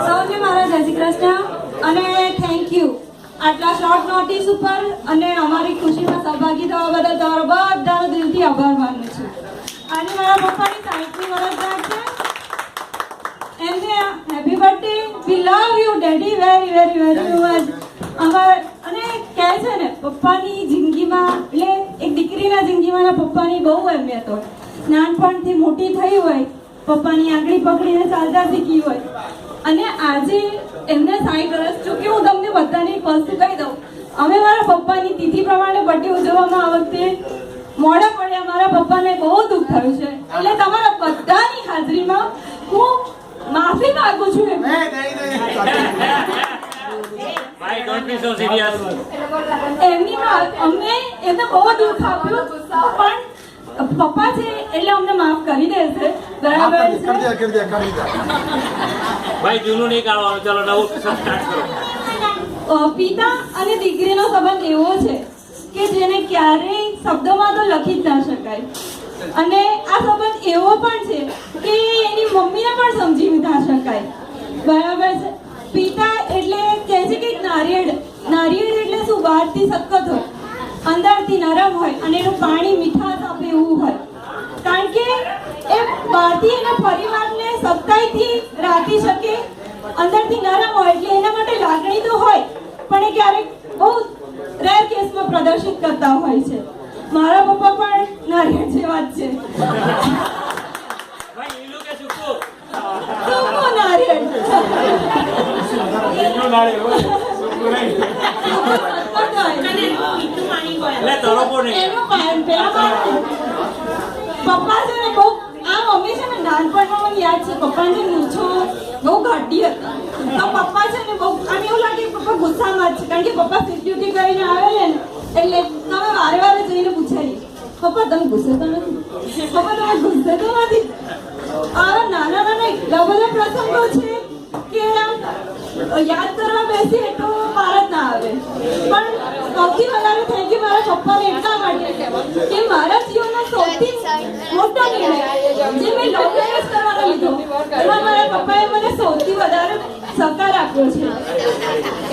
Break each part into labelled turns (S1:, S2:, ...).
S1: સૌને મારા જય શ્રી કૃષ્ણ અને થેન્ક યુ આટલા શોર્ટ નોટિસ ઉપર અને અમારી ખુશીમાં સહભાગી થવા બદલ તમારો બધાનો દિલથી આભાર માનું છું. આજે મારા પપ્પાની 60મી વર્ષગાંઠ છે. એમને happy birthday. We love you daddy very very very much. અને કહે છે ને પપ્પાની જિંદગીમાં એટલે એક દીકરીના જિંદગીમાં પપ્પાની બહુ અહેમિયત હોય. નાનપણથી મોટી થઈ હોય, પપ્પાની આંગળી પકડીને ચાલતા શીખી હોય અને આજે એમને 60 વર્ષ ચૂકી. હું તમને બધાને એક વસ્તુ કહી દઉં, અમે મારા પપ્પાની તિથિ પ્રમાણે બર્થડે ઉજવવામાં આ વખતે મોડા પડ્યા. મારા પપ્પાને બહુ દુઃખ થયું છે એટલે તમારા બધાની હાજરીમાં હું માફી માંગુ છું. એમને બહુ દુઃખ આપ્યું પણ પપ્પા છે એટલે અમને માફ કરી દેશે. બરાબર છે
S2: ભાઈ, જૂનું નહીં કાઢવાનું. ચાલો નવું સ્ટાર્ટ કરો.
S1: પિતા અને દીકરીનો સંબંધ એવો છે કે જેને ક્યારેય શબ્દોમાં તો લખી જ ના શકાય. અને આ સંબંધ એવો પણ છે કે એની મમ્મીને પણ સમજી ના શકાય. બરાબર છે. પિતા એટલે કહે છે કે નારિયેળ એટલે શું, બહારથી સખત હોય, અંદરથી નરમ હોય અને એનું પાણી મીઠાશ આપે એવું હોય. કારણ કે એ બહારથી એના પરિવારને સખ્તાઈથી રાખી શકે, અંદરથી નરમ હોય એટલે એના માટે લાગણી તો હોય પણ એ ક્યારેક બહુ રેર કેસમાં પ્રદર્શિત કરતા હોય છે. મારા પપ્પા પણ નારિયેળ જેવા જ છે. સૂકું નારિયેળ. પપ્પા છે ને બહુ આ મમ્મી છે ને નાનપણમાં મને યાદ છે પપ્પાની મૂછો બહુ ઘાટી હતા. તો પપ્પા છે ને બહુ આમ એવું લાગે પપ્પા ગુસ્સામાં જ છે કારણ કે પપ્પા સિક્યુરિટી કરીને આવેલે ને એટલે તમે વારે વારે જઈને પૂછાય, પપ્પા તમે ગુસ્સે તો નથી, પપ્પા તમે ગુસ્સે તો નથી. આવા નાના નાના એટલા બધા પ્રસંગો છે કે યાદ કરવા બેસીએ તો વાર જ ના આવે. પણ સૌથી વધારે થેન્ક યુ મારા પપ્પાને એટલા માટે કે મારા જીવનનો સૌથી મોટો નિર્ણય જે મેં લવ મેરેજ કરવાનો લીધો એમાં મારા પપ્પાએ મને સૌથી વધારે સહકાર આપ્યો છે.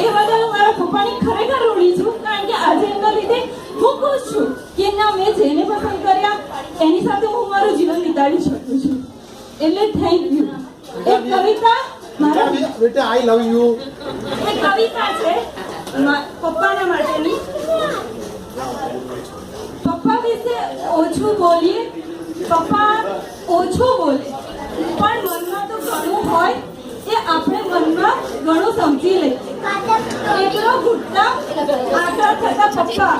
S1: એ બદલ હું મારા પપ્પાની ખરેખર ઋણી છું કારણ કે આજે એમના લીધે હું ખુશ છું કે ના મેં જેને પસંદ કર્યા એની સાથે હું મારું જીવન વિતાવી શકું છું. એટલે થેન્ક યુ. એક કવિતા મારા
S3: બેટા આઈ લવ યુ.
S1: એક કવિતા છે પપ્પાના માટેની. પપ્પા વિશે ઓછું બોલીએ, પપ્પા ઓછું બોલે પણ મનમાં તો ઘણું હોય એ આપણે મનમાં ઘણું સમજી લઈએ. એકલો ઘૂંટતા આગળ થતા પપ્પા,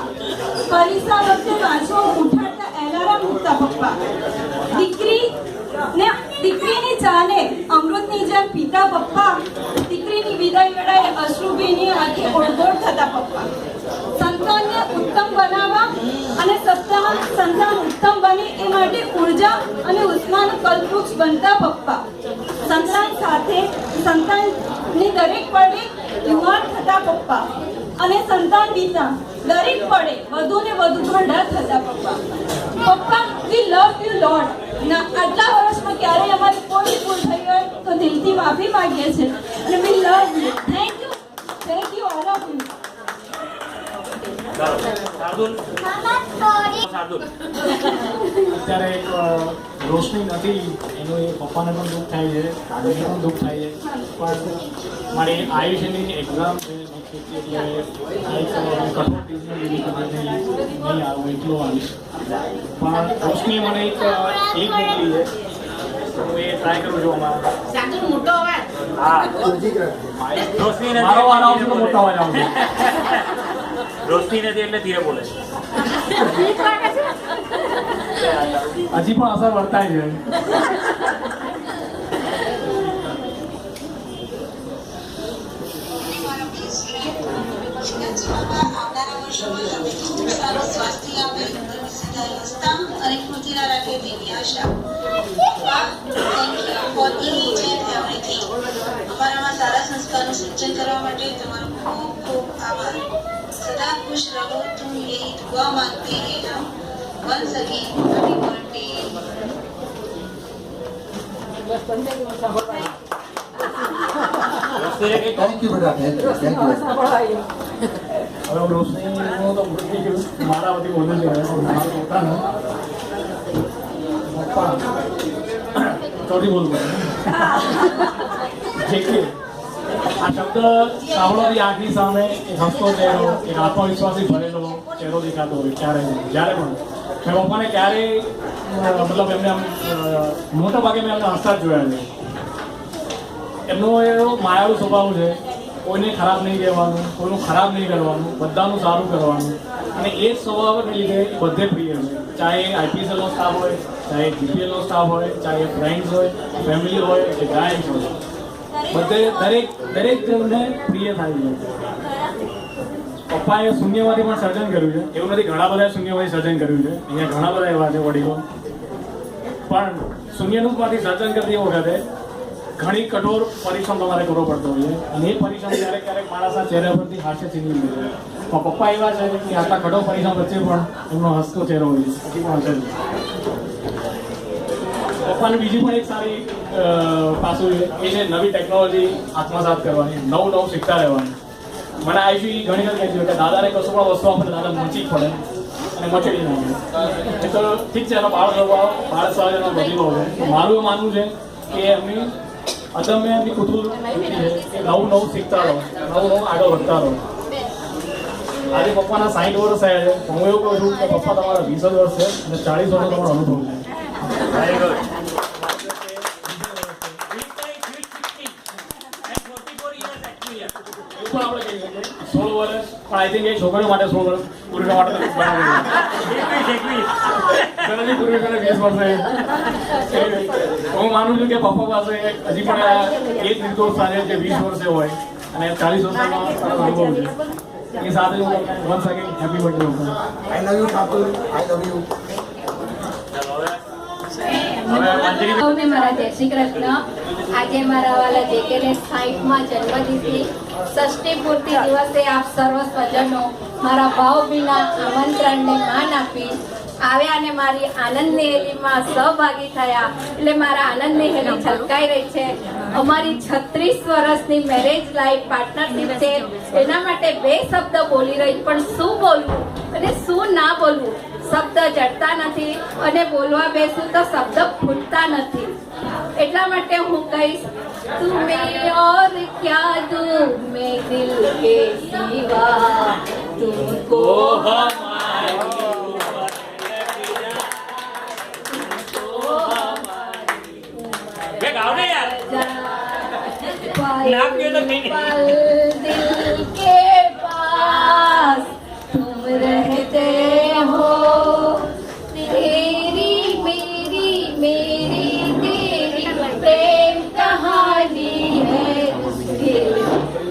S1: પરીક્ષા વખતે વાંચવા ઉઠાડતા એલાર્મ મૂકતા પપ્પા, દીકરીની ચાને અમૃતની જેમ પીતા પપ્પા, દીકરીની વિદાય વેળાએ અશ્રુભીની આંખે ઓળઘોળ થતા પપ્પા, સંતાનને ઉત્તમ બનાવવા અને સંતાન ઉત્તમ બને એ માટે ઉર્જા અને ઉષ્માનું કલ્પવૃક્ષ બનતા પપ્પા, સંતાનની દરેક પળે યુવાન થતા પપ્પા અને સંતાન વિના દરેક પળે વધુ ને વધુ ઘરડા થતા પપ્પા. પપ્પા વી લવ યુ લોટ. આટલા વર્ષમાં ક્યારેય અમારી કોઈ ભૂલ થઈ હોય તો દિલથી માફી માંગીએ છીએ અને we love you. Thank you all of you.
S4: અત્યારે એક રોશની નથી એનું એ પપ્પાને પણ દુઃખ થાય છે, દાદીને પણ દુઃખ થાય છે. પણ મારી આયુષ્યની એક્ઝામ છે એટલે કઠોર ટ્યુશન નહીં આવું એટલું આવીશ. પણ રોશની મને એક મોકલી છે હું એ ટ્રાય કરું છું. મારો વાર આવશે તો મોટો અવાજ આવશે.
S2: રોશની નથી એટલે ધીરે બોલે.
S4: હજી પણ અસર વર્તાય છે.
S5: આવનારા વર્ષોમાં તમે ખૂબ સારું સ્વાસ્થ્ય આપે, હસતા અને ખુશીના રાખે તેવી આશા. Thank you for each and everything. અમારામાં સારા સંસ્કારનું સિંચન કરવા માટે તમારો ખૂબ ખૂબ આભાર. સદા ખુશ રહો તુમ યહી દુઆ માંગતે હૈ હમ. Once again happy birthday.
S3: Thank you, બેટા. Thank you. Thank you.
S4: હવે રોશનીનું તો ભૂલી ગયું, મારા બધી બોલું છે મારું પોતાનું પપ્પા ચોથી બોલવું જેટલી આ શબ્દ સાંભળવાની આંખની સામે એક હસતો ચહેરો, એક આત્મવિશ્વાસથી ભરેલો ચહેરો દેખાતો હોય ક્યારે જ્યારે પણ મેં પપ્પાને ક્યારેય મતલબ એમને આમ મોટા ભાગે મેં એમને હસતા જ જોયા છે. એમનો એવો માયાળુ સ્વભાવ છે, કોઈને ખરાબ નહીં કહેવાનું, કોઈનું ખરાબ નહીં કરવાનું, બધાનું સારું કરવાનું, અને એ જ સ્વભાવને લીધે બધે પ્રિય છે. ચાહે આઈપીએસએલનો સ્ટાફ હોય, ચાહે જીપીએલનો સ્ટાફ હોય, ચાહે ફ્રેન્ડ્સ હોય, ફેમિલી હોય કે ગાયન્સ હોય, બધે દરેક જણને પ્રિય થાય છે. પપ્પાએ શૂન્યમાંથી પણ સર્જન કર્યું છે, એવું નથી ઘણા બધા શૂન્યમાંથી સર્જન કર્યું છે, અહીંયા ઘણા બધા એવા છે વડીલો, પણ શૂન્યમાંથી સર્જન કરતી વખતે ઘણી કઠોર પરિશ્રમ તમારે કરવો પડતો હોય છે, અને એ પરિશ્રમ ક્યારેક ક્યારેક માણસના ચહેરા પરથી હાસ્ય છીનવી લે છે. પણ પપ્પા એવા છે કે આટલા કઠોર પરિશ્રમ વચ્ચે પણ એમનો હસતો ચહેરો હોય છે, હજી પણ હશે જ. પપ્પાની બીજી પણ એક સારી પાસું છે, એ છે નવી ટેકનોલોજી આત્મસાત કરવાની, નવું શીખતા રહેવાની. મને આઈજી ઘણી વાર કહે છે કે દાદાને કશું પણ વસ્તુ આપણે દાદા મચી જ પડે અને મચડી નાખે. એ તો ઠીક છે, એનો બાળ સ્વભાવ એનો બદલો છે. મારું એ માનવું છે કે એમની અદમ્ય એમની કુતુહલ છે, નવું શીખતા રહો, નવું આગળ વધતા રહો. આજે પપ્પાના 60 વર્ષ થયા છે, હું એવું કહું છું કે પપ્પા તમારા 20 વર્ષ છે અને 40 વર્ષનો તમારો અનુભવ છે.
S2: Very good.
S4: એવું પણ આપણે કહીએ કે 16 વર્ષ, પણ આઈ થિંક એ છોકરીઓ માટે 16 વર્ષ, પુરુષો માટે તો બરાબર પુરુષોને 20 વર્ષ. હું માનું છું કે પપ્પા પાસે હજી પણ એ જ નિર્દોષતા છે જે 20 વર્ષે હોય અને 40 વર્ષનો અનુભવ છે. એ સાથે હું વન્સ અગેન હેપી બર્થડે પપ્પા.
S3: I love you, Thakor. I love you.
S6: સૌને મારા જય શ્રી કૃષ્ણ. આજે મારા વાલા જેકેને 60માં જન્મતિથિ ષષ્ઠી પૂર્તિ દિવસે આપ સર્વ સ્વજનો મારા ભાવભીના આમંત્રણને માન આપી આવ્યા અને મારી આનંદની હેલીમાં સહભાગી થયા એટલે મારા આનંદની હેલી છલકાઈ રહી છે. અમારી 36 વર્ષની મેરેજ લાઈફ પાર્ટનરશિપ છે, એના માટે 2 શબ્દ બોલી રહી, પણ શું બોલવું અને શું ના બોલવું શબ્દ જડતા નથી, અને બોલવા બેસું તો શબ્દ ફૂટતા નથી. એટલા માટે હું કહીશ, તુમે ઓર ક્યા દૂં મેં દિલ કે સિવા તુમકો दिल के पास तुम रहते हो, तेरी मेरी तेरी प्रेम कहानी है, दिल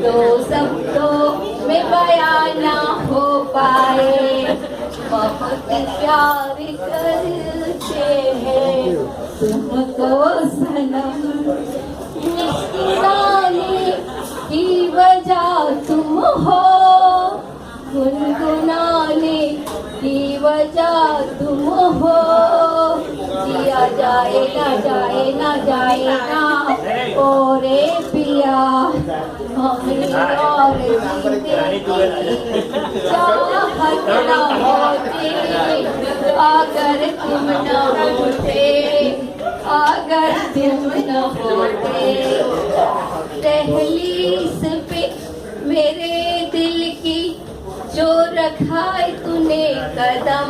S6: दो शब्दों में बयान ना हो पाए, बहुत प्यार करते हैं तुमको सनम, मुस्कुराने की वजह तुम हो, गुनगुनाने की वजह तुम हो, दिया जाए ना जाएगा ओरे पिया हमें और जिंदगी चाहत न होती अगर तुम न होते, अगर तुम न होते। दहलीज पे मेरे दिल की जो रखा है तूने कदम,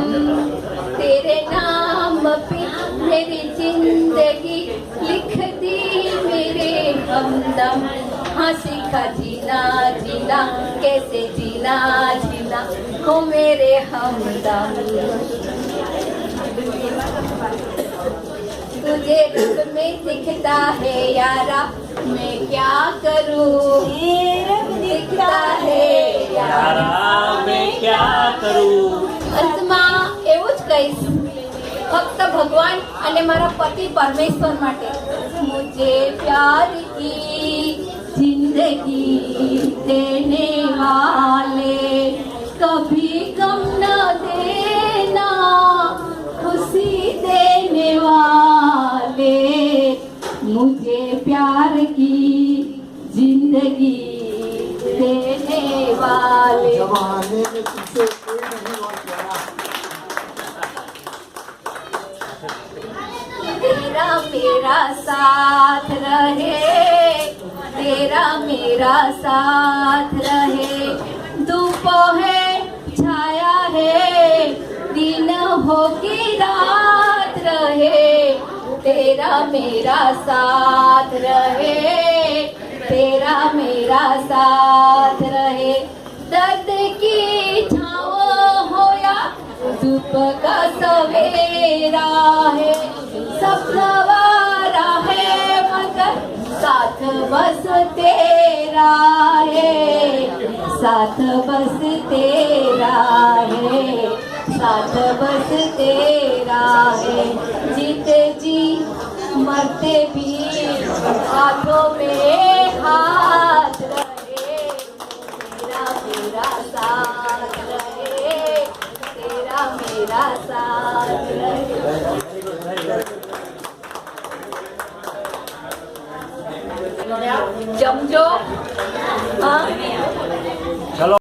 S6: तेरे नाम पे मेरी जिंदगी लिख दी मेरे हमदम, हाँ सीखा जीना जीना कैसे जीना जीना हो मेरे हमदम, तुझे रब में दिखता है यारा मैं क्या करूं, दिखता है यारा
S2: मैं क्या करूं.
S6: અંતમાં એવું જ કહીશ, ફક્ત ભગવાન અને મારા પતિ પરમેશ્વર માટે, મુझे प्यार की जिंदगी देने वाले कभी गम न देना खुशी देने वाले, આવે
S3: जमाने में तुझसे कोई नहीं और प्यारा
S6: तेरा मेरा साथ रहे, तेरा मेरा साथ रहे, दोपहर छाया है, दिन हो कि रात रहे, तेरा मेरा साथ रहे, तेरा मेरा साथ रहे, दर्द की छाँव हो या धूप का सवेरा है, सब सवारा है मगर साथ बस तेरा है, साथ बस तेरा है, साथ बस तेरा है, जीते जी मरते भी हाथों में हाथ रहे, तेरा मेरा साथ रहे, तेरा मेरा साथ रहे। जमजो हाँ